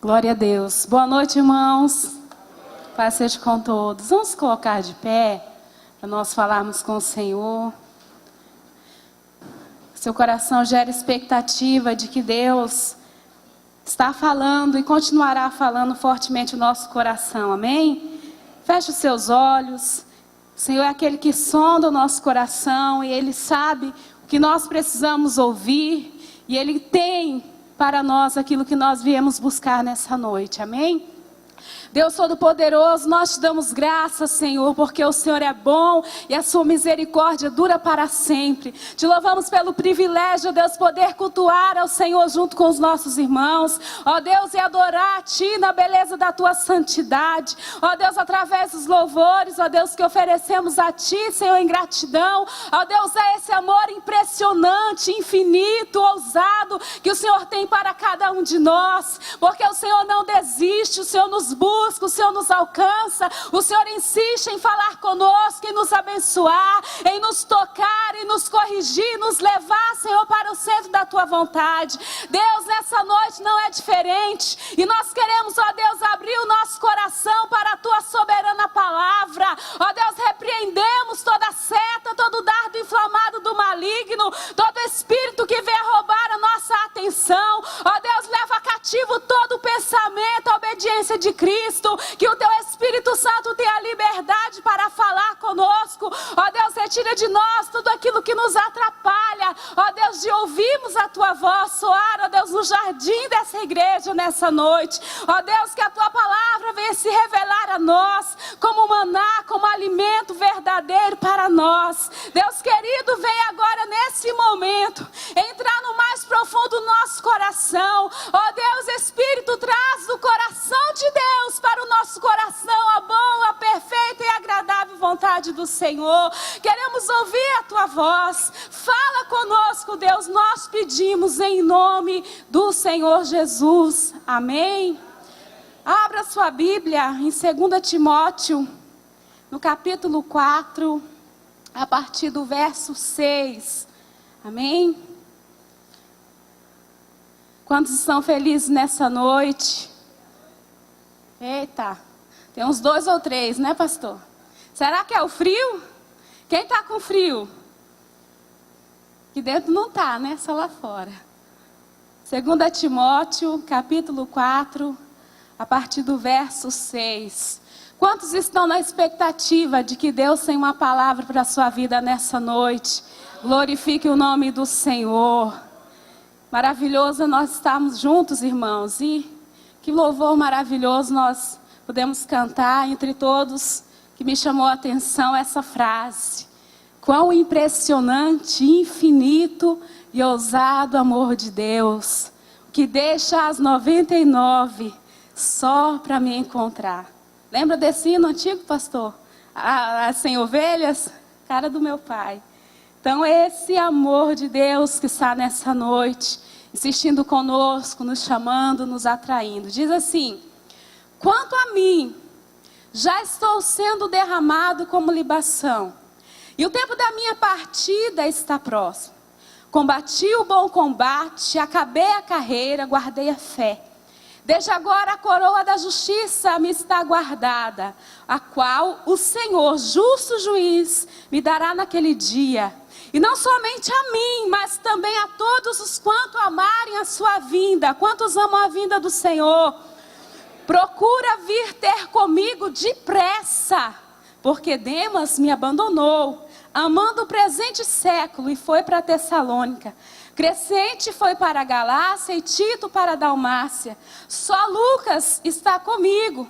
Glória a Deus. Boa noite, irmãos. Paz seja com todos. Vamos colocar de pé para nós falarmos com o Senhor. Seu coração gera expectativa de que Deus está falando e continuará falando fortemente no nosso coração. Amém? Feche os seus olhos. O Senhor é aquele que sonda o nosso coração e Ele sabe o que nós precisamos ouvir. E Ele tem para nós aquilo que nós viemos buscar nessa noite, amém? Deus Todo-Poderoso, nós te damos graças, Senhor, porque o Senhor é bom e a sua misericórdia dura para sempre. Te louvamos pelo privilégio, Deus, poder cultuar ao Senhor junto com os nossos irmãos. Ó Deus, e adorar a Ti na beleza da Tua santidade. Ó Deus, através dos louvores, ó Deus, que oferecemos a Ti, Senhor, em gratidão. Ó Deus, é esse amor impressionante, infinito, ousado, que o Senhor tem para cada um de nós. Porque o Senhor não desiste, o Senhor nos busca. O Senhor nos alcança, o Senhor insiste em falar conosco, em nos abençoar, em nos tocar, em nos corrigir, nos levar, Senhor, para o centro da Tua vontade. Deus, nessa noite não é diferente, e nós queremos, ó Deus, abrir o nosso coração para a Tua soberana palavra. Ó Deus, repreendemos toda seta, todo dardo inflamado do maligno, todo espírito que vem roubar a nossa atenção. Ó Deus, leva cativo todo o pensamento, a obediência de Cristo. Que o Teu Espírito Santo tenha liberdade para falar conosco. Ó Deus, retira de nós tudo aquilo que nos atrapalha. Ó Deus, de ouvirmos a Tua voz soar, ó Deus, no jardim dessa igreja nessa noite. Ó Deus, que a Tua palavra venha se revelar a nós como maná, como alimento verdadeiro para nós. Deus querido, vem agora nesse momento entrar no mais profundo do nosso coração. Ó Deus, Espírito, traz do coração de Deus para o nosso coração a boa, perfeita e agradável vontade do Senhor. Queremos ouvir a Tua voz. Fala conosco, Deus, nós pedimos em nome do Senhor Jesus. Amém. Abra sua Bíblia em 2 Timóteo, no capítulo 4, a partir do verso 6. Amém. Quantos estão felizes nessa noite? Eita, tem uns 2 ou 3, né, pastor? Será que é o frio? Quem está com frio? Aqui dentro não está, né? Só lá fora. 2 Timóteo, capítulo 4, a partir do verso 6. Quantos estão na expectativa de que Deus tenha uma palavra para a sua vida nessa noite? Glorifique o nome do Senhor. Maravilhoso nós estarmos juntos, irmãos, e que louvor maravilhoso nós podemos cantar entre todos, que me chamou a atenção essa frase. Quão impressionante, infinito e ousado amor de Deus, que deixa as 99 só para me encontrar. Lembra desse hino antigo, pastor? As 100 ovelhas? Cara do meu pai. Então esse amor de Deus que está nessa noite, insistindo conosco, nos chamando, nos atraindo. Diz assim: quanto a mim, já estou sendo derramado como libação, e o tempo da minha partida está próximo. Combati o bom combate, acabei a carreira, guardei a fé. Desde agora a coroa da justiça me está guardada, a qual o Senhor, justo juiz, me dará naquele dia. E não somente a mim, mas também a todos os quanto amarem a sua vinda. Quantos amam a vinda do Senhor? Procura vir ter comigo depressa, porque Demas me abandonou, amando o presente século, e foi para Tessalônica. Crescente foi para a Galácia e Tito para a Dalmácia. Só Lucas está comigo.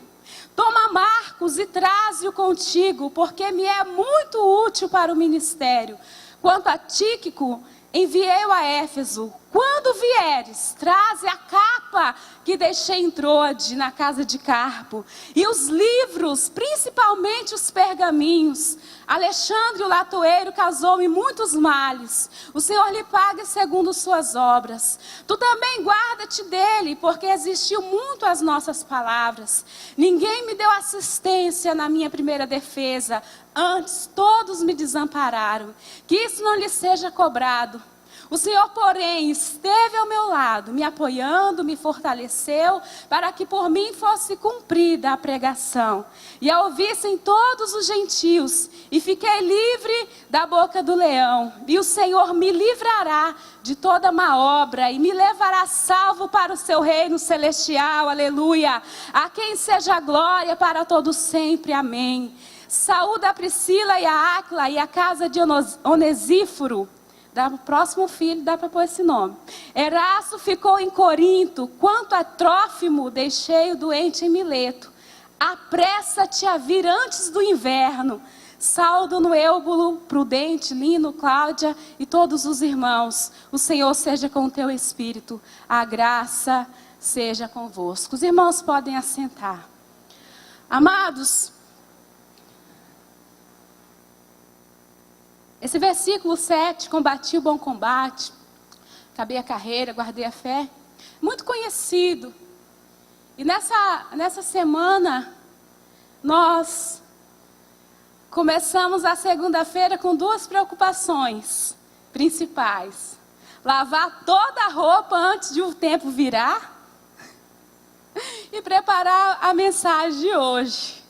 Toma Marcos e traze-o contigo, porque me é muito útil para o ministério. Quanto a Tíquico, enviei-o a Éfeso. Quando vieres, traze a capa que deixei em Troade, na casa de Carpo, e os livros, principalmente os pergaminhos. Alexandre, o latoeiro, causou-me muitos males. O Senhor lhe pague segundo suas obras. Tu também guarda-te dele, porque existiu muito as nossas palavras. Ninguém me deu assistência na minha primeira defesa. Antes, todos me desampararam. Que isso não lhe seja cobrado. O Senhor, porém, esteve ao meu lado, me apoiando, me fortaleceu, para que por mim fosse cumprida a pregação. E a ouvissem todos os gentios, e fiquei livre da boca do leão. E o Senhor me livrará de toda má obra, e me levará salvo para o seu reino celestial, aleluia. A quem seja a glória para todos sempre, amém. Saúda a Priscila e a Áquila e a casa de Onesíforo. Dá para o próximo filho, dá para pôr esse nome. Erasto ficou em Corinto, quanto a Trófimo deixei o doente em Mileto. Apressa-te a vir antes do inverno. Saudo no Eubulo, Prudente, Lino, Cláudia e todos os irmãos. O Senhor seja com o teu espírito, a graça seja convosco. Os irmãos podem assentar. Amados, esse versículo 7, combati o bom combate, acabei a carreira, guardei a fé, muito conhecido. E nessa semana, nós começamos a segunda-feira com duas preocupações principais. Lavar toda a roupa antes de o tempo virar e preparar a mensagem de hoje.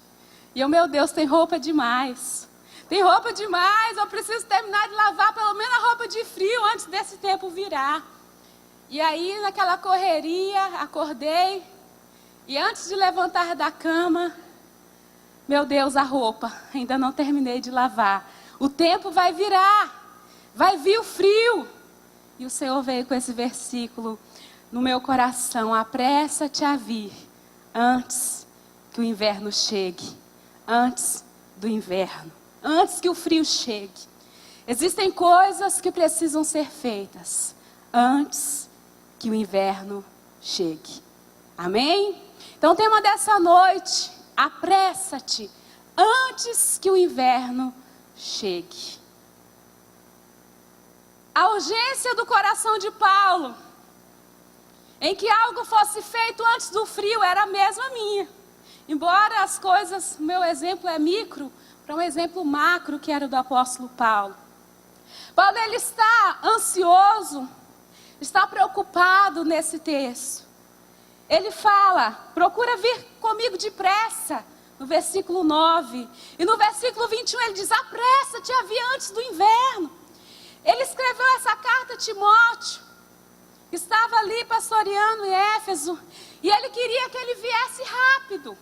E meu Deus, tem roupa demais. Tem roupa demais, eu preciso terminar de lavar pelo menos a roupa de frio antes desse tempo virar. E aí, naquela correria, acordei. E antes de levantar da cama, meu Deus, a roupa, ainda não terminei de lavar. O tempo vai virar, vai vir o frio. E o Senhor veio com esse versículo no meu coração. Apressa-te a vir antes que o inverno chegue. Antes do inverno. Antes que o frio chegue. Existem coisas que precisam ser feitas antes que o inverno chegue. Amém? Então o tema dessa noite, apressa-te antes que o inverno chegue. A urgência do coração de Paulo, em que algo fosse feito antes do frio, era a mesma minha. Embora as coisas, meu exemplo é micro, para um exemplo macro que era o do apóstolo Paulo. Paulo, ele está ansioso, está preocupado nesse texto. Ele fala, procura vir comigo depressa, no versículo 9. E no versículo 21 ele diz, apressa-te a vir antes do inverno. Ele escreveu essa carta a Timóteo, que estava ali pastoreando em Éfeso, e ele queria que ele viesse rápido.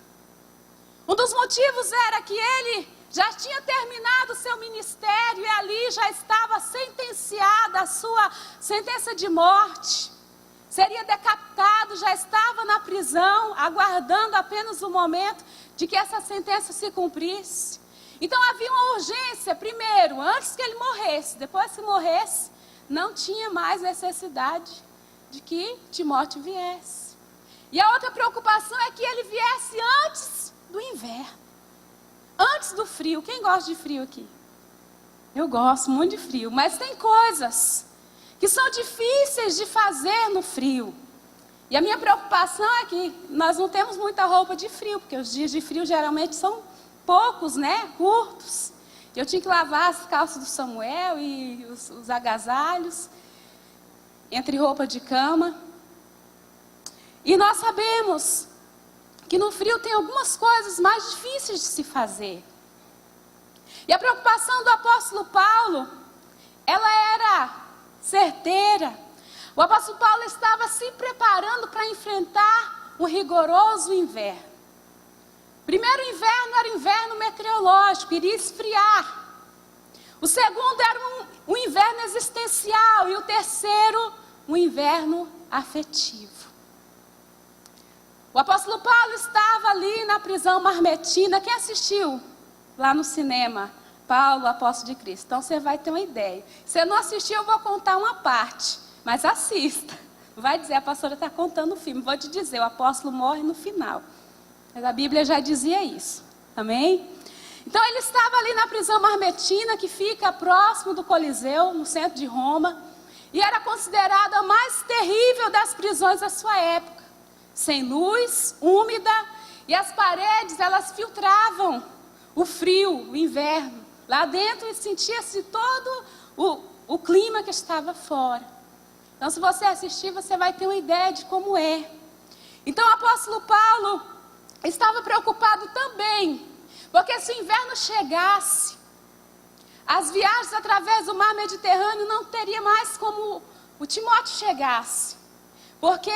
Um dos motivos era que ele já tinha terminado o seu ministério e ali já estava sentenciada a sua sentença de morte. Seria decapitado, já estava na prisão, aguardando apenas o momento de que essa sentença se cumprisse. Então havia uma urgência, primeiro, antes que ele morresse. Depois que morresse, não tinha mais necessidade de que Timóteo viesse. E a outra preocupação é que ele viesse antes do inverno. Antes do frio. Quem gosta de frio aqui? Eu gosto muito de frio. Mas tem coisas que são difíceis de fazer no frio. E a minha preocupação é que nós não temos muita roupa de frio. Porque os dias de frio geralmente são poucos, né? Curtos. Eu tinha que lavar as calças do Samuel e os agasalhos. Entre roupa de cama. E nós sabemos que no frio tem algumas coisas mais difíceis de se fazer. E a preocupação do apóstolo Paulo, ela era certeira. O apóstolo Paulo estava se preparando para enfrentar um rigoroso inverno. Primeiro inverno era o inverno meteorológico, iria esfriar. O segundo era um inverno existencial. E o terceiro, um inverno afetivo. O apóstolo Paulo estava ali na prisão marmetina. Quem assistiu lá no cinema? Paulo, apóstolo de Cristo. Então você vai ter uma ideia. Se você não assistiu, eu vou contar uma parte. Mas assista. Não vai dizer, a pastora está contando o filme. Vou te dizer, o apóstolo morre no final. Mas a Bíblia já dizia isso. Amém? Então ele estava ali na prisão marmetina, que fica próximo do Coliseu, no centro de Roma. E era considerada a mais terrível das prisões da sua época. Sem luz, úmida, e as paredes, elas filtravam o frio, o inverno. Lá dentro sentia-se todo o clima que estava fora. Então, se você assistir, você vai ter uma ideia de como é. Então, o apóstolo Paulo estava preocupado também, porque se o inverno chegasse, as viagens através do mar Mediterrâneo não teria mais como o Timóteo chegasse, porque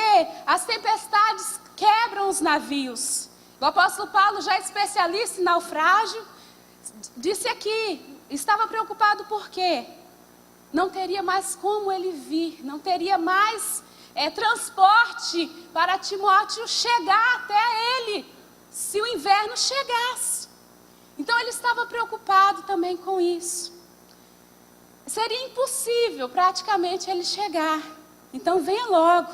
as tempestades quebram os navios. O apóstolo Paulo, já especialista em naufrágio, disse aqui, estava preocupado porque não teria mais como ele vir, não teria mais transporte para Timóteo chegar até ele, se o inverno chegasse. Então ele estava preocupado também com isso. Seria impossível praticamente ele chegar. Então venha logo,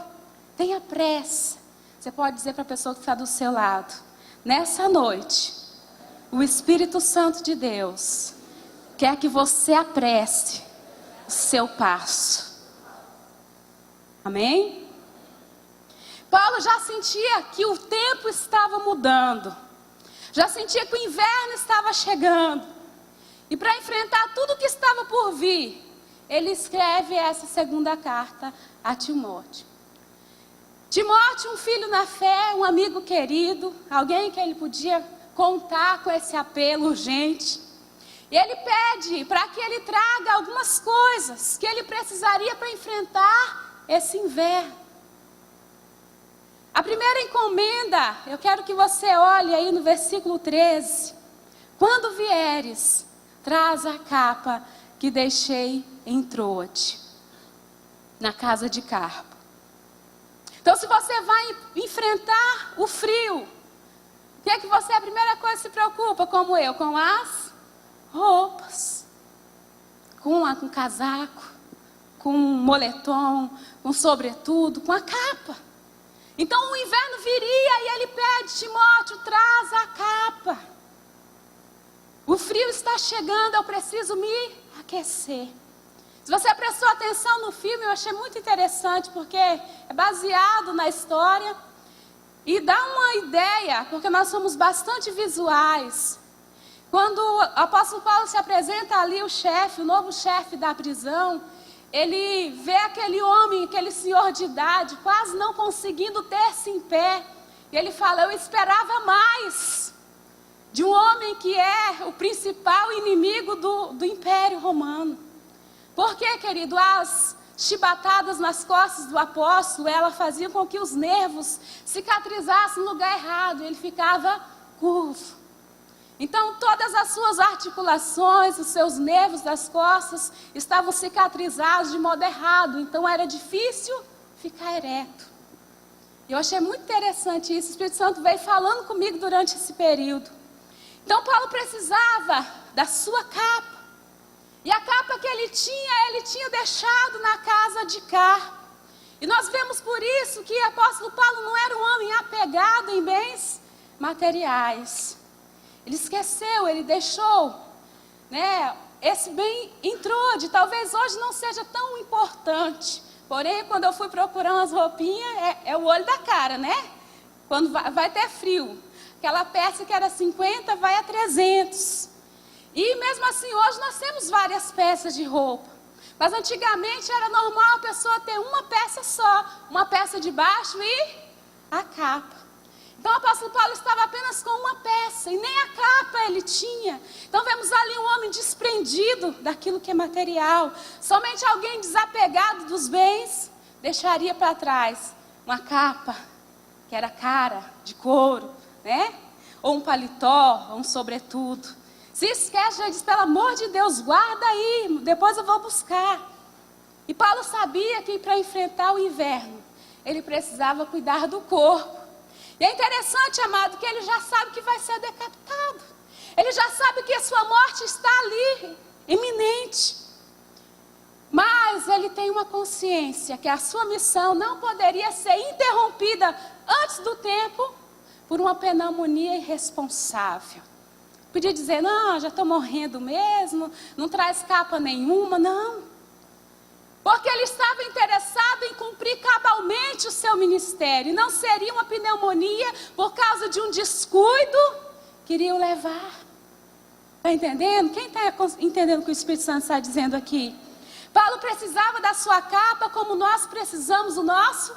tenha pressa. Você pode dizer para a pessoa que está do seu lado: nessa noite, o Espírito Santo de Deus quer que você apresse o seu passo. Amém? Paulo já sentia que o tempo estava mudando. Já sentia que o inverno estava chegando. E para enfrentar tudo que estava por vir, ele escreve essa segunda carta a Timóteo. Timóteo, um filho na fé, um amigo querido, alguém que ele podia contar com esse apelo urgente. E ele pede para que ele traga algumas coisas que ele precisaria para enfrentar esse inverno. A primeira encomenda, eu quero que você olhe aí no versículo 13. Quando vieres, traz a capa que deixei em Troade, na casa de Carpo. Então, se você vai enfrentar o frio, o que é que você, a primeira coisa, se preocupa, como eu? Com as roupas, com casaco, com moletom, com sobretudo, com a capa. Então o inverno viria e ele pede: Timóteo, traz a capa. O frio está chegando, eu preciso me aquecer. Se você prestou atenção no filme, eu achei muito interessante, porque é baseado na história e dá uma ideia, porque nós somos bastante visuais. Quando o apóstolo Paulo se apresenta ali, o novo chefe da prisão, ele vê aquele homem, aquele senhor de idade, quase não conseguindo ter-se em pé. E ele fala: eu esperava mais de um homem que é o principal inimigo do Império Romano. Por quê, querido? As chibatadas nas costas do apóstolo, ela fazia com que os nervos cicatrizassem no lugar errado. Ele ficava curvo. Então todas as suas articulações, os seus nervos das costas estavam cicatrizados de modo errado. Então era difícil ficar ereto. Eu achei muito interessante isso. O Espírito Santo veio falando comigo durante esse período. Então Paulo precisava da sua capa. E a capa que ele tinha deixado na casa de Carpo. E nós vemos por isso que o apóstolo Paulo não era um homem apegado em bens materiais. Ele esqueceu, ele deixou, esse bem em Troade. Talvez hoje não seja tão importante. Porém, quando eu fui procurar umas roupinhas, é o olho da cara, né? Quando vai ter frio. Aquela peça que era 50 vai a 300. E mesmo assim, hoje nós temos várias peças de roupa. Mas antigamente era normal a pessoa ter uma peça só. Uma peça de baixo e a capa. Então o apóstolo Paulo estava apenas com uma peça, e nem a capa ele tinha. Então vemos ali um homem desprendido daquilo que é material. Somente alguém desapegado dos bens deixaria para trás uma capa, que era cara, de couro, ou um paletó, ou um sobretudo. Se esquece, ele diz: pelo amor de Deus, guarda aí, depois eu vou buscar. E Paulo sabia que para enfrentar o inverno, ele precisava cuidar do corpo. E é interessante, amado, que ele já sabe que vai ser decapitado. Ele já sabe que a sua morte está ali, iminente. Mas ele tem uma consciência que a sua missão não poderia ser interrompida antes do tempo por uma pneumonia irresponsável. Podia dizer: não, já estou morrendo mesmo, não traz capa nenhuma. Não. Porque ele estava interessado em cumprir cabalmente o seu ministério. Não seria uma pneumonia por causa de um descuido que iriam levar. Está entendendo? Quem está entendendo o que o Espírito Santo está dizendo aqui? Paulo precisava da sua capa como nós precisamos do nosso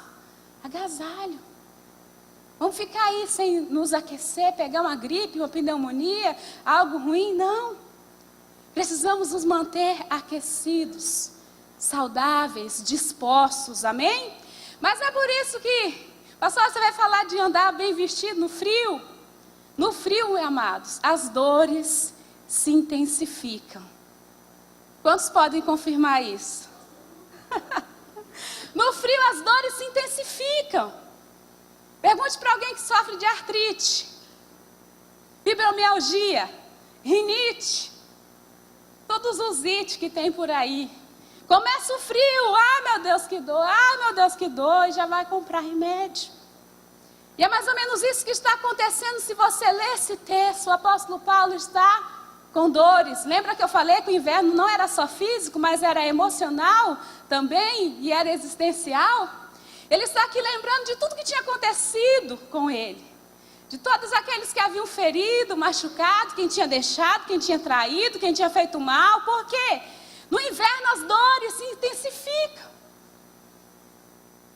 agasalho. Vamos ficar aí sem nos aquecer, pegar uma gripe, uma pneumonia, algo ruim? Não. Precisamos nos manter aquecidos, saudáveis, dispostos, amém? Mas é por isso que, pastor, você vai falar de andar bem vestido no frio? No frio, meus amados, as dores se intensificam. Quantos podem confirmar isso? No frio as dores se intensificam. Pergunte para alguém que sofre de artrite, fibromialgia, rinite, todos os ites que tem por aí. Começa o frio, meu Deus que dor, meu Deus que dor, e já vai comprar remédio. E é mais ou menos isso que está acontecendo se você ler esse texto. O apóstolo Paulo está com dores. Lembra que eu falei que o inverno não era só físico, mas era emocional também e era existencial? Ele está aqui lembrando de tudo que tinha acontecido com ele. De todos aqueles que haviam ferido, machucado, quem tinha deixado, quem tinha traído, quem tinha feito mal. Por quê? No inverno as dores se intensificam.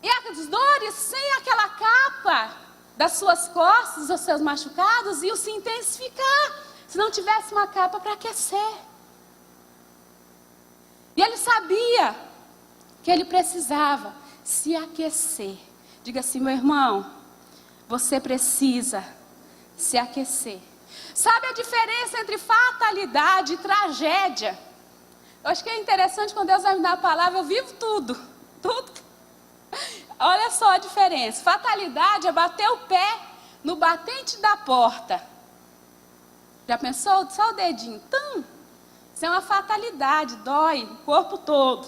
E as dores sem aquela capa das suas costas, dos seus machucados, iam se intensificar se não tivesse uma capa para aquecer. E ele sabia que ele precisava se aquecer. Diga assim, meu irmão, você precisa se aquecer. Sabe a diferença entre fatalidade e tragédia? Eu acho que é interessante quando Deus vai me dar a palavra, eu vivo tudo. Olha só a diferença. Fatalidade é bater o pé no batente da porta. Já pensou? Só o dedinho. Isso é uma fatalidade, dói o corpo todo.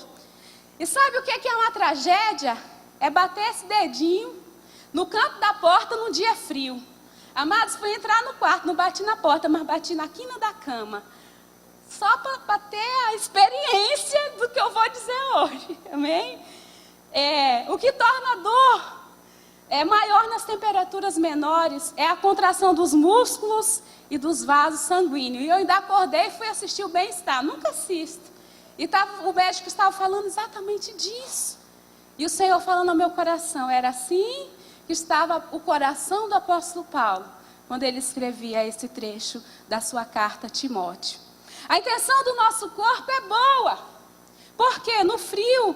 E sabe o que é uma tragédia? É bater esse dedinho no canto da porta num dia frio. Amados, foi entrar no quarto, não bati na porta, mas bati na quina da cama. Só para ter a experiência do que eu vou dizer hoje. Amém? O que torna a dor maior nas temperaturas menores é a contração dos músculos e dos vasos sanguíneos. E eu ainda acordei e fui assistir o Bem-Estar. Nunca assisto. E o médico estava falando exatamente disso. E o Senhor falando ao meu coração. Era assim que estava o coração do apóstolo Paulo, quando ele escrevia esse trecho da sua carta a Timóteo. A intenção do nosso corpo é boa. Porque no frio,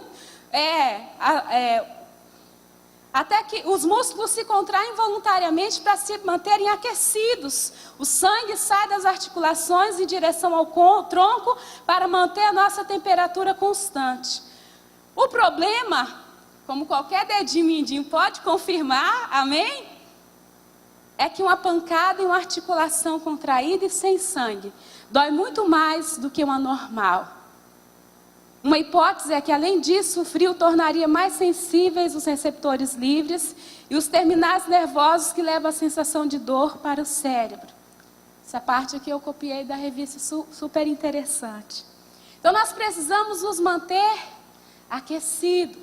até que os músculos se contraem voluntariamente para se manterem aquecidos. O sangue sai das articulações em direção ao tronco para manter a nossa temperatura constante. O problema, como qualquer dedinho mindinho pode confirmar, amém? É que uma pancada em uma articulação contraída e sem sangue dói muito mais do que uma normal. Uma hipótese é que, além disso, o frio tornaria mais sensíveis os receptores livres e os terminais nervosos que levam a sensação de dor para o cérebro. Essa parte aqui eu copiei da revista super interessante. Então, nós precisamos nos manter aquecidos.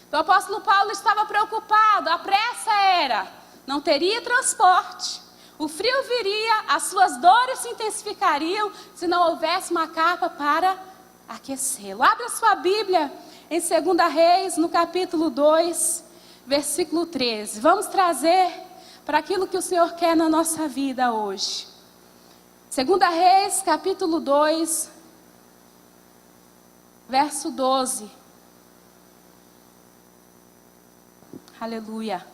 Então, o apóstolo Paulo estava preocupado, a pressa era, não teria transporte. O frio viria, as suas dores se intensificariam se não houvesse uma capa para aquecê-lo. Abra sua Bíblia em 2 Reis, no capítulo 2, versículo 13. Vamos trazer para aquilo que o Senhor quer na nossa vida hoje. 2 Reis, capítulo 2, verso 12. Aleluia.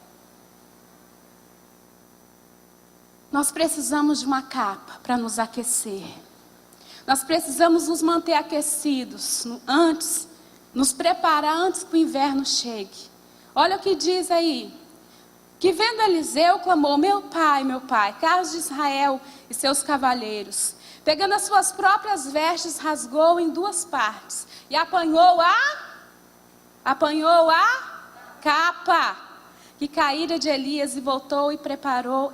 Nós precisamos de uma capa para nos aquecer. Nós precisamos nos manter aquecidos antes, nos preparar antes que o inverno chegue. Olha o que diz aí. Que vendo Eliseu, clamou, meu pai, carros de Israel e seus cavaleiros. Pegando as suas próprias vestes, rasgou em duas partes. E apanhou a capa que caíra de Elias e voltou e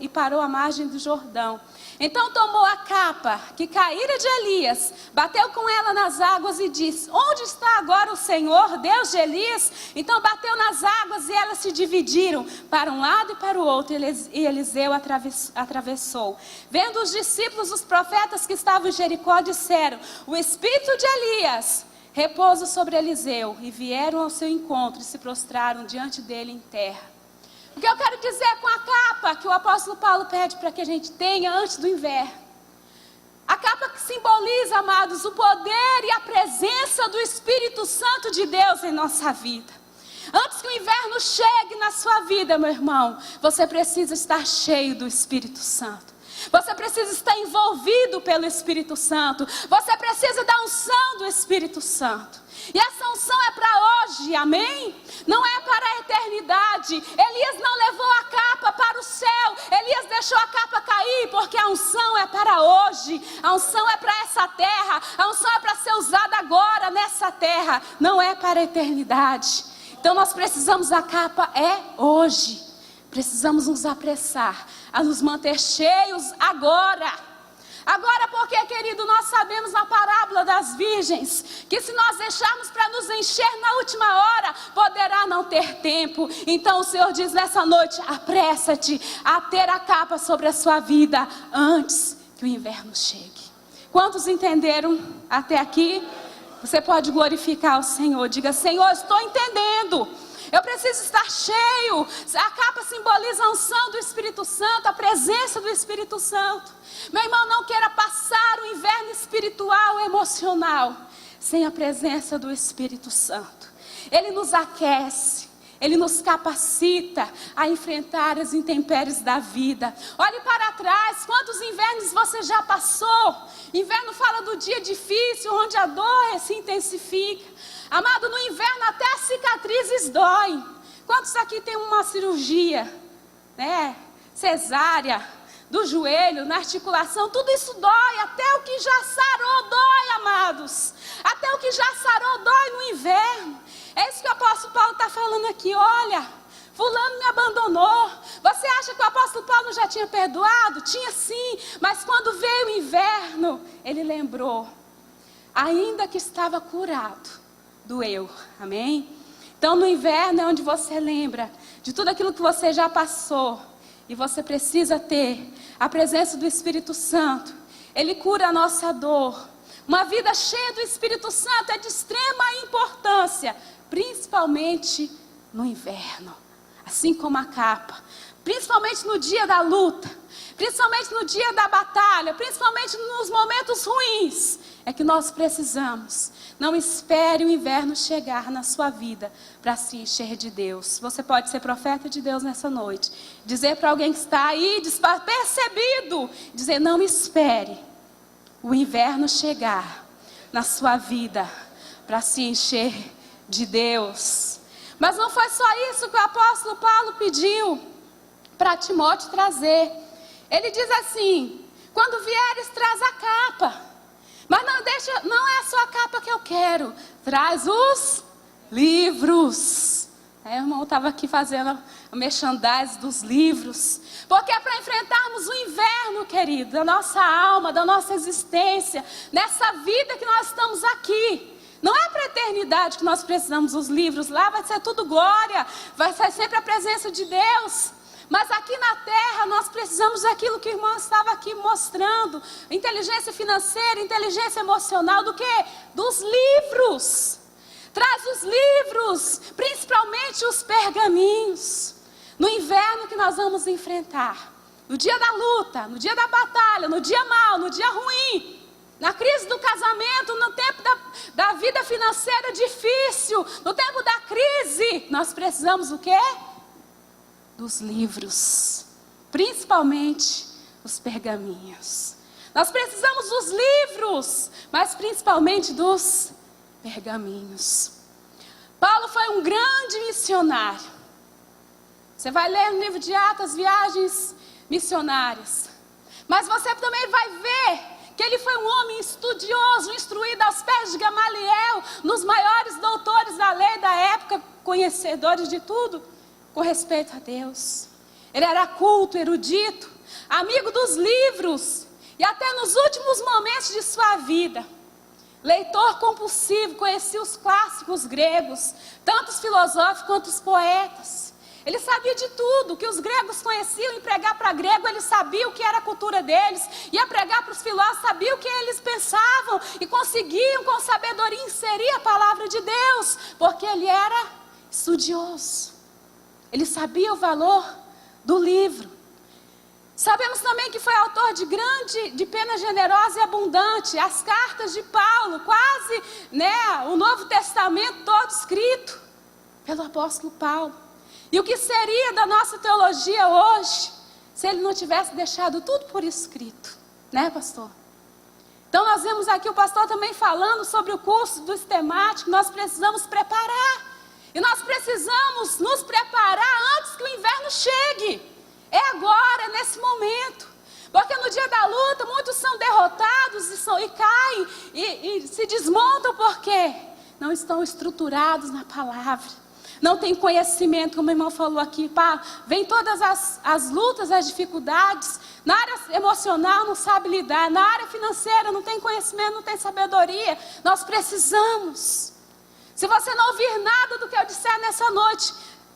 parou à margem do Jordão. Então tomou a capa que caíra de Elias, bateu com ela nas águas e disse, onde está agora o Senhor, Deus de Elias? Então bateu nas águas e elas se dividiram para um lado e para o outro, e Eliseu atravessou. Vendo os discípulos, os profetas que estavam em Jericó, disseram, o espírito de Elias repouso sobre Eliseu, e vieram ao seu encontro e se prostraram diante dele em terra. O que eu quero dizer com a capa que o apóstolo Paulo pede para que a gente tenha antes do inverno? A capa que simboliza, amados, o poder e a presença do Espírito Santo de Deus em nossa vida. Antes que o inverno chegue na sua vida, meu irmão, você precisa estar cheio do Espírito Santo. Você precisa estar envolvido pelo Espírito Santo. Você precisa da unção do Espírito Santo. E essa unção é para hoje, amém? Não é para a eternidade. Elias não levou a capa para o céu. Elias deixou a capa cair, porque a unção é para hoje. A unção é para essa terra. A unção é para ser usada agora nessa terra. Não é para a eternidade. Então nós precisamos, a capa é hoje. Precisamos nos apressar a nos manter cheios agora. Agora, porque, querido, nós sabemos na parábola das virgens que se nós deixarmos para nos encher na última hora, poderá não ter tempo. Então o Senhor diz nessa noite: apressa-te a ter a capa sobre a sua vida antes que o inverno chegue. Quantos entenderam até aqui? Você pode glorificar o Senhor. Diga: Senhor, estou entendendo. Eu preciso estar cheio. A capa simboliza a unção do Espírito Santo, a presença do Espírito Santo. Meu irmão, não queira passar o inverno espiritual, emocional, sem a presença do Espírito Santo. Ele nos aquece, ele nos capacita a enfrentar as intempéries da vida. Olhe para trás, quantos invernos você já passou? Inverno fala do dia difícil, onde a dor se intensifica. Amado, no inverno até as cicatrizes doem. Quantos aqui tem uma cirurgia, né? Cesárea, do joelho, na articulação, tudo isso dói. Até o que já sarou dói, amados. Até o que já sarou dói no inverno. É isso que o apóstolo Paulo está falando aqui. Olha, fulano me abandonou. Você acha que o apóstolo Paulo já tinha perdoado? Tinha sim, mas quando veio o inverno, ele lembrou. Ainda que estava curado, doeu, amém? Então no inverno é onde você lembra de tudo aquilo que você já passou. E você precisa ter a presença do Espírito Santo. Ele cura a nossa dor. Uma vida cheia do Espírito Santo é de extrema importância, principalmente no inverno. Assim como a capa. Principalmente no dia da luta. Principalmente no dia da batalha. Principalmente nos momentos ruins. É que nós precisamos. Não espere o inverno chegar na sua vida para se encher de Deus. Você pode ser profeta de Deus nessa noite. Dizer para alguém que está aí despercebido. Dizer: não espere o inverno chegar na sua vida para se encher de Deus. Mas não foi só isso que o apóstolo Paulo pediu para Timóteo trazer. Ele diz assim: quando vieres, traz a capa. Mas não é só a capa que eu quero. Traz os livros. O irmão estava aqui fazendo a merchandising dos livros. Porque é para enfrentarmos o inverno, querido, da nossa alma, da nossa existência, nessa vida que nós estamos aqui. Não é para a eternidade que nós precisamos dos livros. Lá vai ser tudo glória. Vai ser sempre a presença de Deus. Mas aqui na terra nós precisamos daquilo que o irmão estava aqui mostrando. Inteligência financeira, inteligência emocional, do quê? Dos livros. Traz os livros, principalmente os pergaminhos. No inverno que nós vamos enfrentar. No dia da luta, no dia da batalha, no dia mau, no dia ruim. Na crise do casamento, no tempo da vida financeira difícil. No tempo da crise, nós precisamos do quê? Dos livros, principalmente os pergaminhos. Nós precisamos dos livros, mas principalmente dos pergaminhos. Paulo foi um grande missionário. Você vai ler no livro de Atos, viagens missionárias. Mas você também vai ver que ele foi um homem estudioso, instruído aos pés de Gamaliel, nos maiores doutores da lei da época, conhecedores de tudo com respeito a Deus. Ele era culto, erudito, amigo dos livros, e até nos últimos momentos de sua vida, leitor compulsivo, conhecia os clássicos gregos, tanto os filosóficos quanto os poetas. Ele sabia de tudo, que os gregos conheciam, e pregar para grego, ele sabia o que era a cultura deles, ia pregar para os filósofos, sabia o que eles pensavam, e conseguiam com sabedoria inserir a palavra de Deus, porque ele era estudioso, ele sabia o valor do livro. Sabemos também que foi autor de pena generosa e abundante, as cartas de Paulo, quase, o Novo Testamento todo escrito pelo apóstolo Paulo. E o que seria da nossa teologia hoje, se ele não tivesse deixado tudo por escrito, pastor? Então nós vemos aqui o pastor também falando sobre o curso do sistemático, nós precisamos preparar. E nós precisamos nos preparar antes que o inverno chegue. É agora, é nesse momento. Porque no dia da luta, muitos são derrotados e caem e se desmontam porque não estão estruturados na palavra. Não tem conhecimento, como o irmão falou aqui. Vem todas as lutas, as dificuldades. Na área emocional não sabe lidar. Na área financeira não tem conhecimento, não tem sabedoria. Nós precisamos. Se você não ouvir nada do que eu disser nessa noite,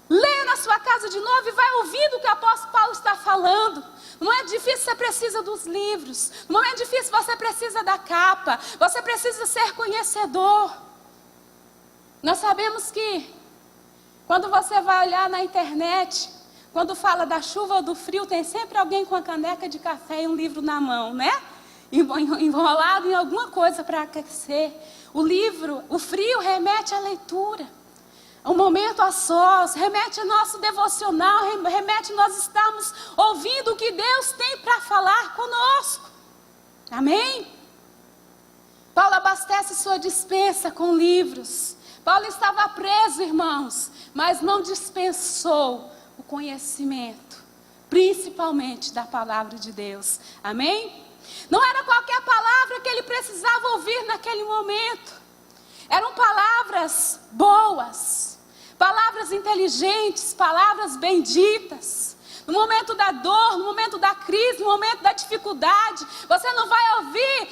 leia na sua casa de novo e vai ouvindo o que o apóstolo Paulo está falando. No momento difícil você precisa dos livros. No momento difícil você precisa da capa. Você precisa ser conhecedor. Nós sabemos que quando você vai olhar na internet, quando fala da chuva ou do frio, tem sempre alguém com uma caneca de café e um livro na mão, enrolado em alguma coisa para aquecer. O frio remete à leitura. Um momento a sós, remete ao nosso devocional, remete a nós estarmos ouvindo o que Deus tem para falar conosco. Amém? Paulo abastece sua despensa com livros. Paulo estava preso, irmãos, mas não dispensou o conhecimento, principalmente da palavra de Deus. Amém? Não era qualquer palavra que ele precisava ouvir naquele momento. Eram palavras boas, palavras inteligentes, palavras benditas. No momento da dor, no momento da crise, no momento da dificuldade, você não vai ouvir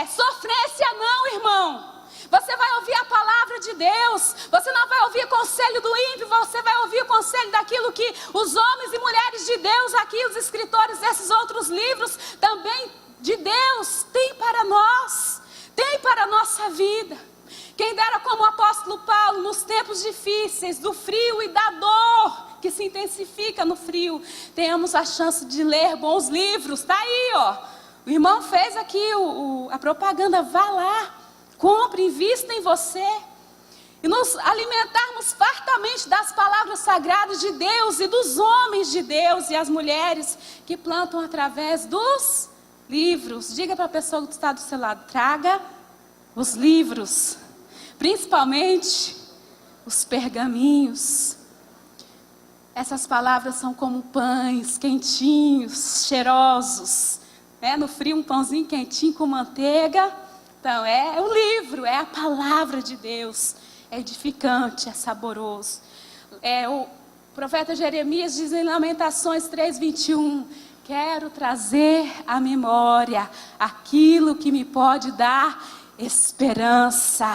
sofrência não, irmão. Você vai ouvir a palavra de Deus. Você não vai ouvir conselho do ímpio, você vai ouvir o conselho daquilo que os homens e mulheres de Deus, aqui os escritores desses outros livros, também de Deus, tem para nós, tem para a nossa vida. Quem dera como o apóstolo Paulo, nos tempos difíceis, do frio e da dor, que se intensifica no frio, tenhamos a chance de ler bons livros. Está aí, o irmão fez aqui a propaganda, vá lá, compre, invista em você. E nos alimentarmos fartamente das palavras sagradas de Deus e dos homens de Deus e as mulheres que plantam através dos livros. Diga para a pessoa que está do seu lado, traga os livros, principalmente os pergaminhos. Essas palavras são como pães quentinhos, cheirosos. No frio um pãozinho quentinho com manteiga. Então é o livro, é a palavra de Deus. É edificante, é saboroso. O profeta Jeremias diz em Lamentações 3:21, quero trazer à memória aquilo que me pode dar esperança.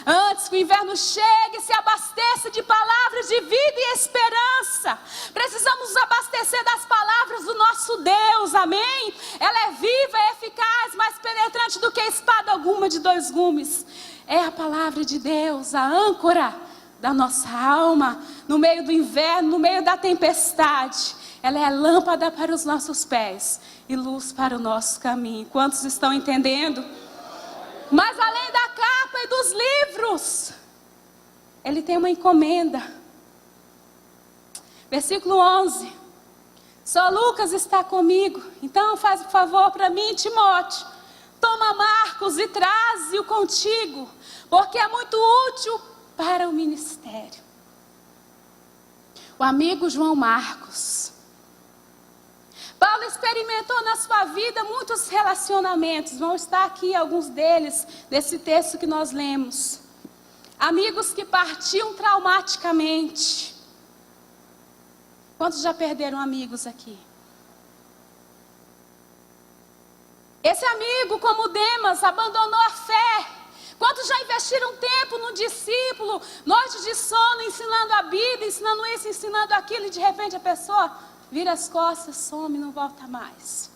Antes que o inverno chegue, se abasteça de palavras de vida e esperança. Precisamos nos abastecer das palavras do nosso Deus, amém? Ela é viva, é eficaz, mais penetrante do que espada alguma de 2 gumes. É a palavra de Deus, a âncora da nossa alma, no meio do inverno, no meio da tempestade. Ela é lâmpada para os nossos pés e luz para o nosso caminho. Quantos estão entendendo? Mas além da capa e dos livros, ele tem uma encomenda. Versículo 11. Só Lucas está comigo, então faz um favor para mim, Timóteo. Toma Marcos e traze-o contigo, porque é muito útil para o ministério. O amigo João Marcos. Paulo experimentou na sua vida muitos relacionamentos. Vão estar aqui alguns deles, desse texto que nós lemos. Amigos que partiam traumaticamente. Quantos já perderam amigos aqui? Esse amigo, como Demas, abandonou a fé, Quantos já investiram tempo num discípulo, noite de sono, ensinando a Bíblia, ensinando isso, ensinando aquilo, e de repente a pessoa vira as costas, some e não volta mais.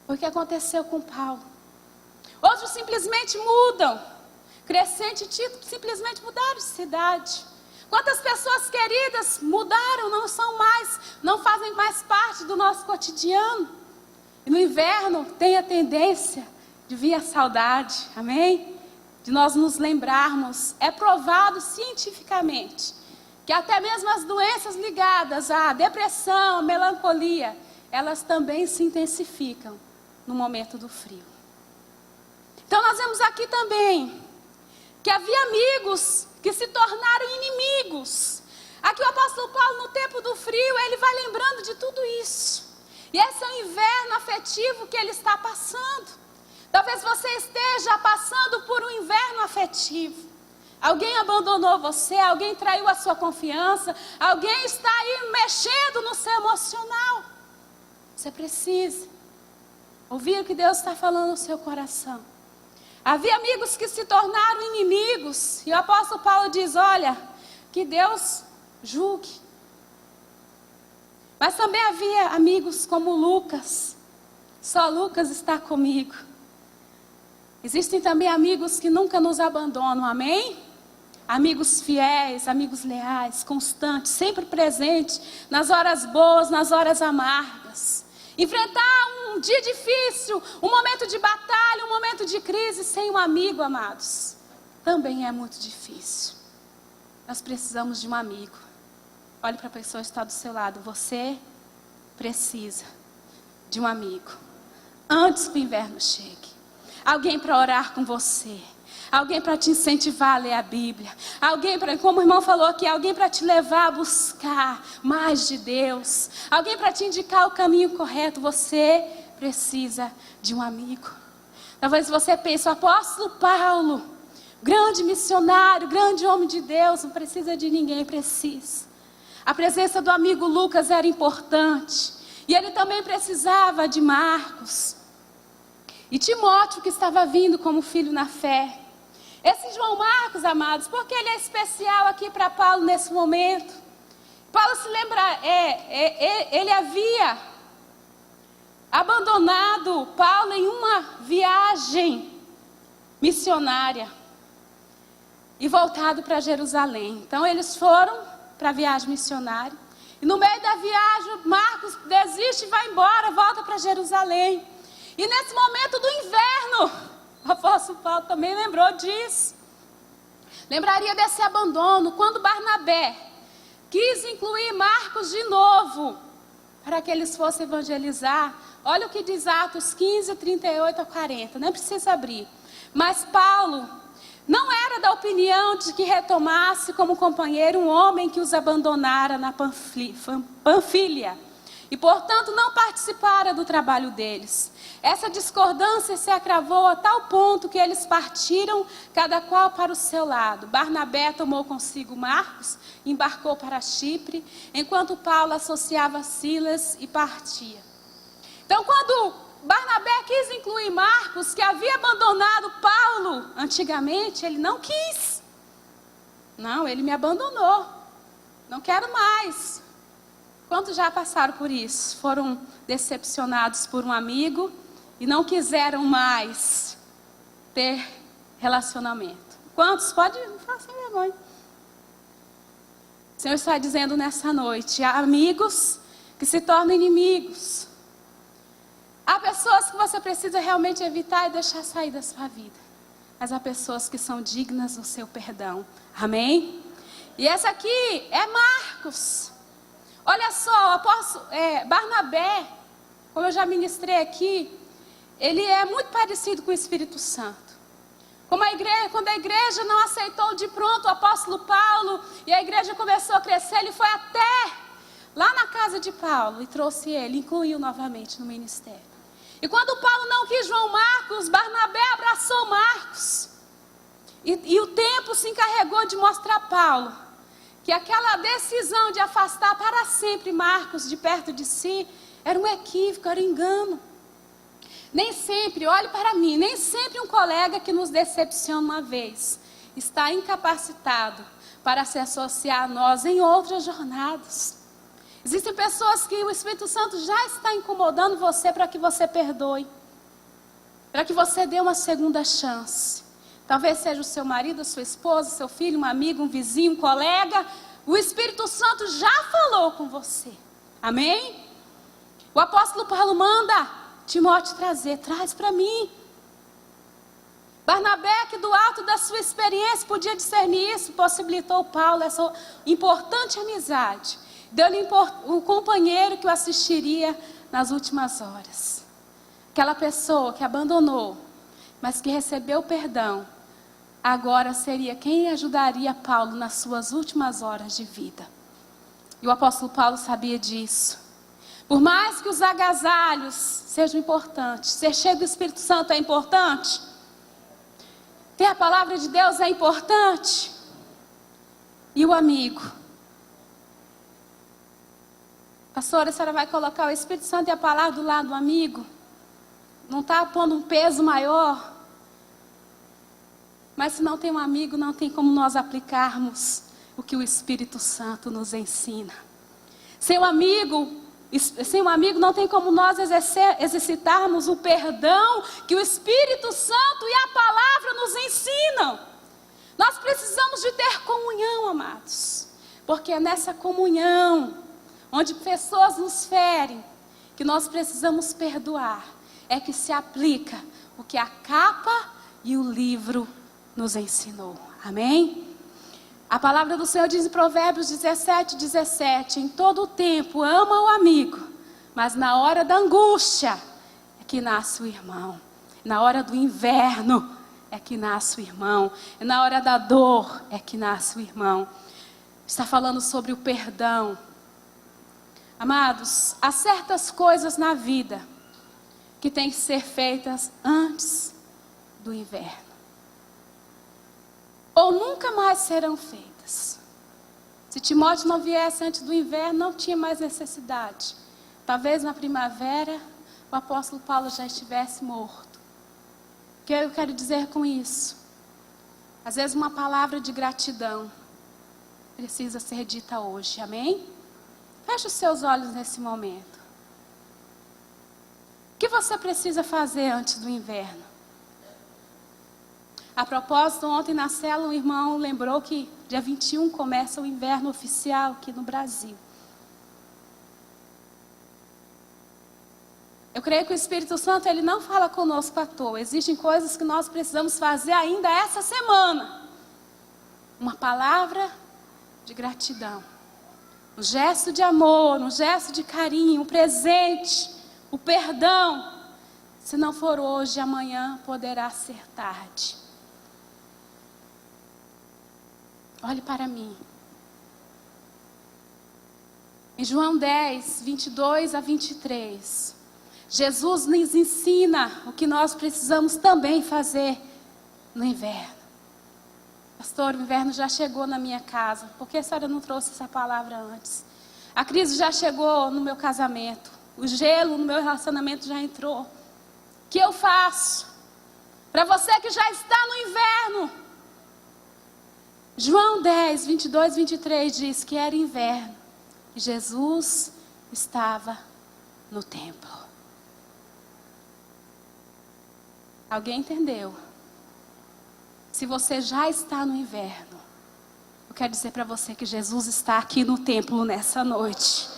Foi o que aconteceu com Paulo. Outros simplesmente mudam. Crescente e Tito simplesmente mudaram de cidade. Quantas pessoas queridas mudaram, não fazem mais parte do nosso cotidiano. E no inverno tem a tendência de vir a saudade, amém? De nós nos lembrarmos. É provado cientificamente que até mesmo as doenças ligadas à depressão, à melancolia, elas também se intensificam no momento do frio. Então nós vemos aqui também que havia amigos que se tornaram inimigos. Aqui o apóstolo Paulo, no tempo do frio, ele vai lembrando de tudo isso. E esse é o inverno afetivo que ele está passando. Talvez você esteja passando por um inverno afetivo. Alguém abandonou você, alguém traiu a sua confiança, alguém está aí mexendo no seu emocional. Você precisa ouvir o que Deus está falando no seu coração. Havia amigos que se tornaram inimigos. E o apóstolo Paulo diz, olha, que Deus julgue. Mas também havia amigos como Lucas. Só Lucas está comigo. Existem também amigos que nunca nos abandonam, amém? Amigos fiéis, amigos leais, constantes, sempre presentes, nas horas boas, nas horas amargas. Enfrentar um dia difícil, um momento de batalha, um momento de crise sem um amigo, amados, também é muito difícil. Nós precisamos de um amigo. Olhe para a pessoa que está do seu lado. Você precisa de um amigo. Antes que o inverno chegue. Alguém para orar com você. Alguém para te incentivar a ler a Bíblia. Alguém para, como o irmão falou aqui, alguém para te levar a buscar mais de Deus. Alguém para te indicar o caminho correto. Você precisa de um amigo. Talvez você pense, o apóstolo Paulo, grande missionário, grande homem de Deus, não precisa de ninguém, precisa. A presença do amigo Lucas era importante. E ele também precisava de Marcos. E Timóteo, que estava vindo como filho na fé. Esse João Marcos, amados, porque ele é especial aqui para Paulo nesse momento. Paulo se lembra, ele havia abandonado Paulo em uma viagem missionária e voltado para Jerusalém. Então eles foram para a viagem missionária. E no meio da viagem, Marcos desiste e vai embora, volta para Jerusalém. E nesse momento do inverno, o apóstolo Paulo também lembrou disso. Lembraria desse abandono, quando Barnabé quis incluir Marcos de novo, para que eles fossem evangelizar. Olha o que diz Atos 15, 38 a 40, nem precisa abrir. Mas Paulo não era da opinião de que retomasse como companheiro um homem que os abandonara na Panfilha. E portanto não participara do trabalho deles. Essa discordância se agravou a tal ponto que eles partiram, cada qual para o seu lado. Barnabé tomou consigo Marcos, embarcou para Chipre, enquanto Paulo associava Silas e partia. Então quando Barnabé quis incluir Marcos, que havia abandonado Paulo antigamente, ele não quis. Não, ele me abandonou. Não quero mais. Quantos já passaram por isso? Foram decepcionados por um amigo e não quiseram mais ter relacionamento. Quantos? Pode falar sem vergonha. O Senhor está dizendo nessa noite, há amigos que se tornam inimigos. Há pessoas que você precisa realmente evitar e deixar sair da sua vida. Mas há pessoas que são dignas do seu perdão. Amém? E essa aqui é Marcos. Olha só, o apóstolo Barnabé, como eu já ministrei aqui, ele é muito parecido com o Espírito Santo. Quando a igreja não aceitou de pronto o apóstolo Paulo, e a igreja começou a crescer, ele foi até lá na casa de Paulo e trouxe ele, incluiu novamente no ministério. E quando Paulo não quis João Marcos, Barnabé abraçou Marcos. E o tempo se encarregou de mostrar a Paulo que aquela decisão de afastar para sempre Marcos de perto de si era um equívoco, era um engano. Nem sempre, olhe para mim, nem sempre um colega que nos decepciona uma vez está incapacitado para se associar a nós em outras jornadas. Existem pessoas que o Espírito Santo já está incomodando você para que você perdoe, para que você dê uma segunda chance. Talvez seja o seu marido, a sua esposa, seu filho, um amigo, um vizinho, um colega. O Espírito Santo já falou com você. Amém? O apóstolo Paulo manda Timóteo traz para mim. Barnabé, que do alto da sua experiência podia discernir isso, possibilitou Paulo essa importante amizade. Deu-lhe um companheiro que o assistiria nas últimas horas. Aquela pessoa que abandonou, mas que recebeu perdão, agora seria quem ajudaria Paulo nas suas últimas horas de vida. E o apóstolo Paulo sabia disso. Por mais que os agasalhos sejam importantes, ser cheio do Espírito Santo é importante, ter a palavra de Deus é importante, e o amigo? Pastora, a senhora vai colocar o Espírito Santo e a palavra do lado do amigo? Não está pondo um peso maior? Mas se não tem um amigo, não tem como nós aplicarmos o que o Espírito Santo nos ensina. Sem um amigo não tem como nós exercitarmos o perdão que o Espírito Santo e a palavra nos ensinam. Nós precisamos de ter comunhão, amados. Porque é nessa comunhão, onde pessoas nos ferem, que nós precisamos perdoar. É que se aplica o que a capa e o livro nos ensinou. Amém? A palavra do Senhor diz em Provérbios 17:17, em todo o tempo ama o amigo, mas na hora da angústia é que nasce o irmão. Na hora do inverno é que nasce o irmão. E na hora da dor é que nasce o irmão. Está falando sobre o perdão. Amados, há certas coisas na vida que têm que ser feitas antes do inverno. Ou nunca mais serão feitas. Se Timóteo não viesse antes do inverno, não tinha mais necessidade. Talvez na primavera o apóstolo Paulo já estivesse morto. O que eu quero dizer com isso? Às vezes uma palavra de gratidão precisa ser dita hoje, amém? Feche os seus olhos nesse momento. O que você precisa fazer antes do inverno? A propósito, ontem na célula um irmão lembrou que dia 21 começa o inverno oficial aqui no Brasil. Eu creio que o Espírito Santo ele não fala conosco à toa. Existem coisas que nós precisamos fazer ainda essa semana. Uma palavra de gratidão. Um gesto de amor, um gesto de carinho, um presente, o perdão. Se não for hoje, amanhã poderá ser tarde. Olhe para mim. Em João 10, 22 a 23, Jesus nos ensina o que nós precisamos também fazer no inverno. Pastor, o inverno já chegou na minha casa. Por que a senhora não trouxe essa palavra antes? A crise já chegou no meu casamento. O gelo no meu relacionamento já entrou. O que eu faço? Para você que já está no inverno. João 10, 22, 23 diz que era inverno. E Jesus estava no templo. Alguém entendeu? Se você já está no inverno, eu quero dizer para você que Jesus está aqui no templo nessa noite.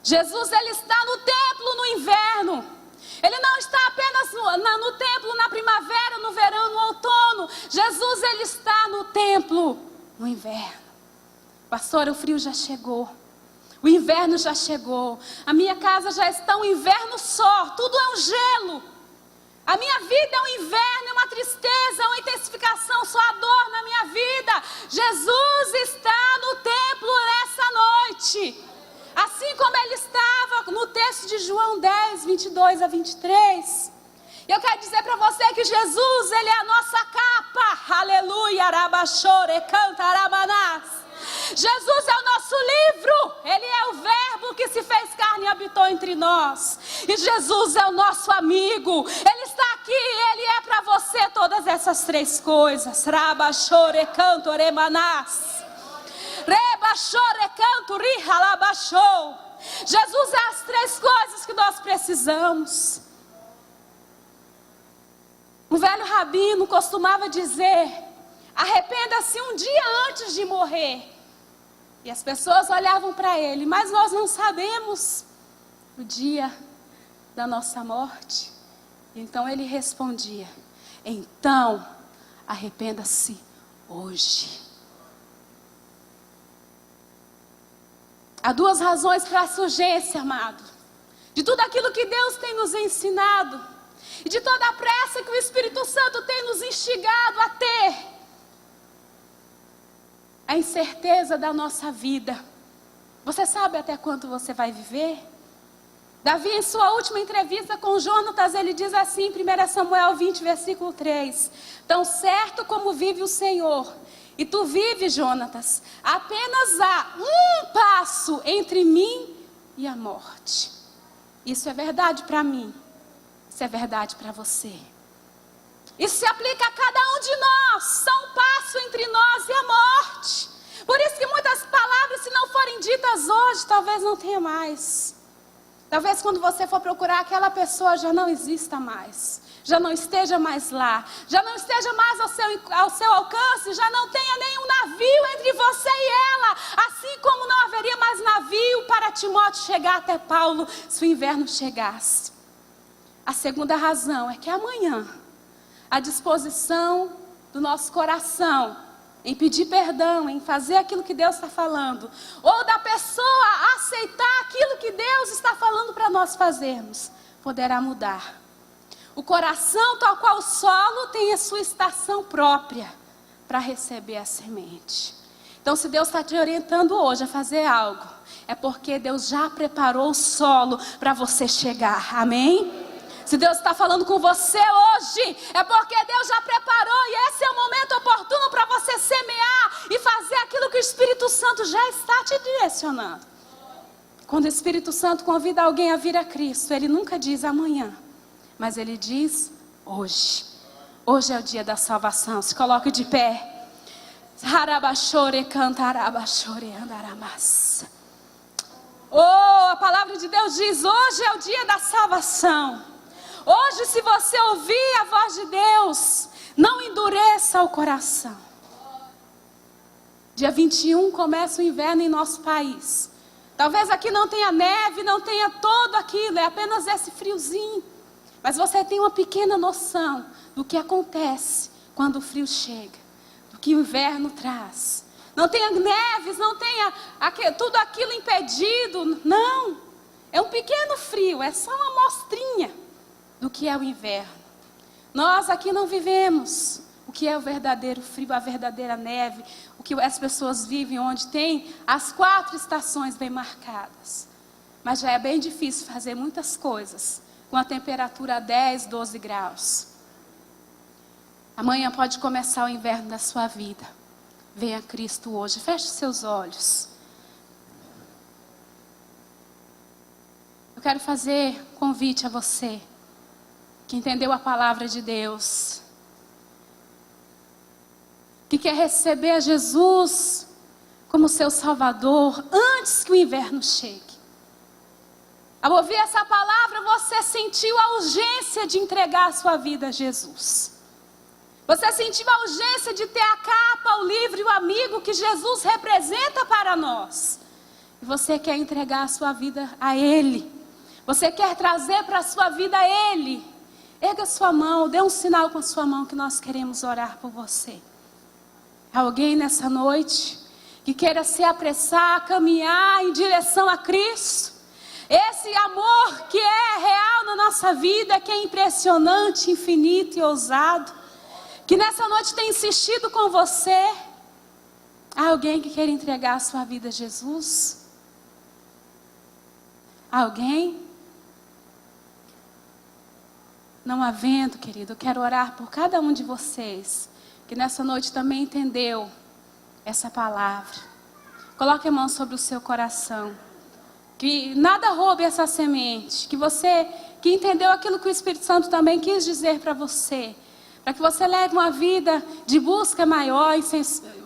Jesus, ele está no templo no inverno. Ele não está apenas no templo na primavera, no verão, no outono. Jesus, ele está no templo no inverno. Pastor, o frio já chegou. O inverno já chegou. A minha casa já está um inverno só. Tudo é um gelo. A minha vida é um inverno, é uma tristeza, é uma intensificação, só a dor na minha vida. Jesus está no templo nessa noite. Assim como ele estava no texto de João 10, 22 a 23. Eu quero dizer para você que Jesus, ele é a nossa capa. Aleluia, arabachore, canta, arabanás. Jesus é o nosso livro. Ele é o verbo que se fez carne e habitou entre nós. E Jesus é o nosso amigo. Ele está aqui, Ele é para você todas essas três coisas. Raba, chore, canto, remanás. Reba, chore, canto, rihalabachou. Jesus é as três coisas que nós precisamos. Um velho rabino costumava dizer: arrependa-se um dia antes de morrer. E as pessoas olhavam para ele: mas nós não sabemos o dia da nossa morte. Então ele respondia: então arrependa-se hoje. Há duas razões para essa urgência, amado. De tudo aquilo que Deus tem nos ensinado, e de toda a pressa que o Espírito Santo tem nos instigado a ter. A incerteza da nossa vida. Você sabe até quanto você vai viver? Davi, em sua última entrevista com Jonatas, ele diz assim, 1 Samuel 20, versículo 3. Tão certo como vive o Senhor, e tu vives, Jonatas, apenas há um passo entre mim e a morte. Isso é verdade para mim. Isso é verdade para você. Isso se aplica a cada um de nós. Só um passo entre nós e a morte. Por isso que muitas palavras, se não forem ditas hoje, talvez não tenha mais. Talvez quando você for procurar, aquela pessoa já não exista mais. Já não esteja mais lá. Já não esteja mais ao seu alcance. Já não tenha nenhum navio entre você e ela. Assim como não haveria mais navio para Timóteo chegar até Paulo, se o inverno chegasse. A segunda razão é que amanhã, a disposição do nosso coração em pedir perdão, em fazer aquilo que Deus está falando, ou da pessoa aceitar aquilo que Deus está falando para nós fazermos, poderá mudar. O coração, tal qual o solo, tem a sua estação própria para receber a semente. Então, se Deus está te orientando hoje a fazer algo, é porque Deus já preparou o solo para você chegar. Amém? Se Deus está falando com você hoje, é porque Deus já preparou e esse é o momento oportuno para você semear e fazer aquilo que o Espírito Santo já está te direcionando. Quando o Espírito Santo convida alguém a vir a Cristo, ele nunca diz amanhã, mas ele diz hoje. Hoje é o dia da salvação. Se coloque de pé. Harabachore cantarabachore andaramassa. Oh, a palavra de Deus diz: hoje é o dia da salvação. Hoje, se você ouvir a voz de Deus, não endureça o coração. Dia 21 começa o inverno em nosso país. Talvez aqui não tenha neve, não tenha todo aquilo, é apenas esse friozinho. Mas você tem uma pequena noção do que acontece quando o frio chega, do que o inverno traz. Não tenha neves, não tenha tudo aquilo impedido, não. É um pequeno frio, é só uma amostrinha do que é o inverno. Nós aqui não vivemos o que é o verdadeiro frio, a verdadeira neve, o que as pessoas vivem, onde tem as 4 estações bem marcadas. Mas já é bem difícil fazer muitas coisas com a temperatura a 10, 12 graus. Amanhã pode começar o inverno da sua vida. Venha Cristo hoje, feche os seus olhos. Eu quero fazer convite a você que entendeu a palavra de Deus, que quer receber a Jesus como seu Salvador antes que o inverno chegue. Ao ouvir essa palavra, você sentiu a urgência de entregar a sua vida a Jesus. Você sentiu a urgência de ter a capa, o livro e o amigo que Jesus representa para nós. E você quer entregar a sua vida a Ele. Você quer trazer para a sua vida a Ele. Erga sua mão, dê um sinal com a sua mão que nós queremos orar por você. Alguém nessa noite que queira se apressar, caminhar em direção a Cristo. Esse amor que é real na nossa vida, que é impressionante, infinito e ousado. Que nessa noite tem insistido com você. Há alguém que queira entregar a sua vida a Jesus? Alguém? Não havendo, querido, eu quero orar por cada um de vocês que nessa noite também entendeu essa palavra. Coloque a mão sobre o seu coração. Que nada roube essa semente. Que você que entendeu aquilo que o Espírito Santo também quis dizer para você. Para que você leve uma vida de busca maior,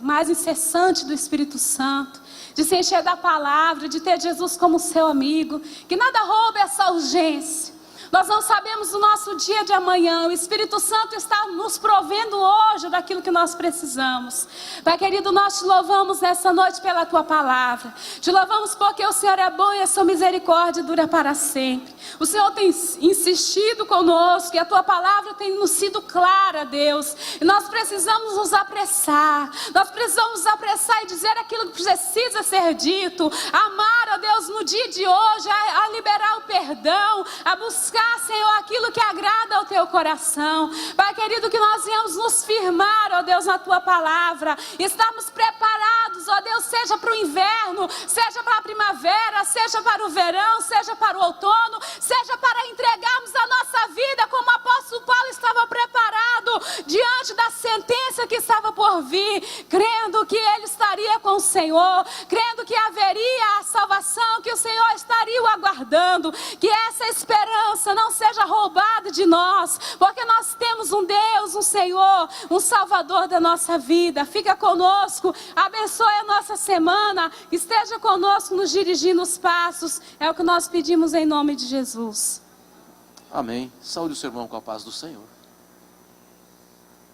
mais incessante do Espírito Santo. De se encher da palavra, de ter Jesus como seu amigo. Que nada roube essa urgência. Nós não sabemos o nosso dia de amanhã. O Espírito Santo está nos provendo hoje daquilo que nós precisamos. Pai querido, nós te louvamos nessa noite pela tua palavra. Te louvamos porque o Senhor é bom e a sua misericórdia dura para sempre. O Senhor tem insistido conosco e a tua palavra tem nos sido clara, Deus. E nós precisamos nos apressar. Nós precisamos nos apressar e dizer aquilo que precisa ser dito. Amar, ó Deus, no dia de hoje, a liberar o perdão, a buscar, Senhor, aquilo que agrada ao teu coração. Pai querido, que nós venhamos nos firmar, ó Deus, na tua palavra. Estamos preparados, ó Deus, seja para o inverno, seja para a primavera, seja para o verão, seja para o outono, seja para entregarmos a nossa vida como o apóstolo Paulo estava preparado diante da sentença que estava por vir, crendo que ele estaria com o Senhor, crendo que haveria a salvação, que o Senhor estaria o aguardando, que essa esperança não seja roubada de nós, porque nós temos um Deus, um Senhor, um Salvador da nossa vida. Fica conosco, abençoe a nossa semana, esteja conosco nos dirigindo os passos, é o que nós pedimos em nome de Jesus. Amém. Saúde o seu irmão com a paz do Senhor.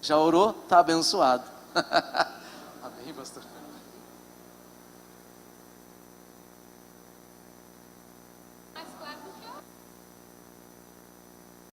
Já orou? Está abençoado. Amém, pastor.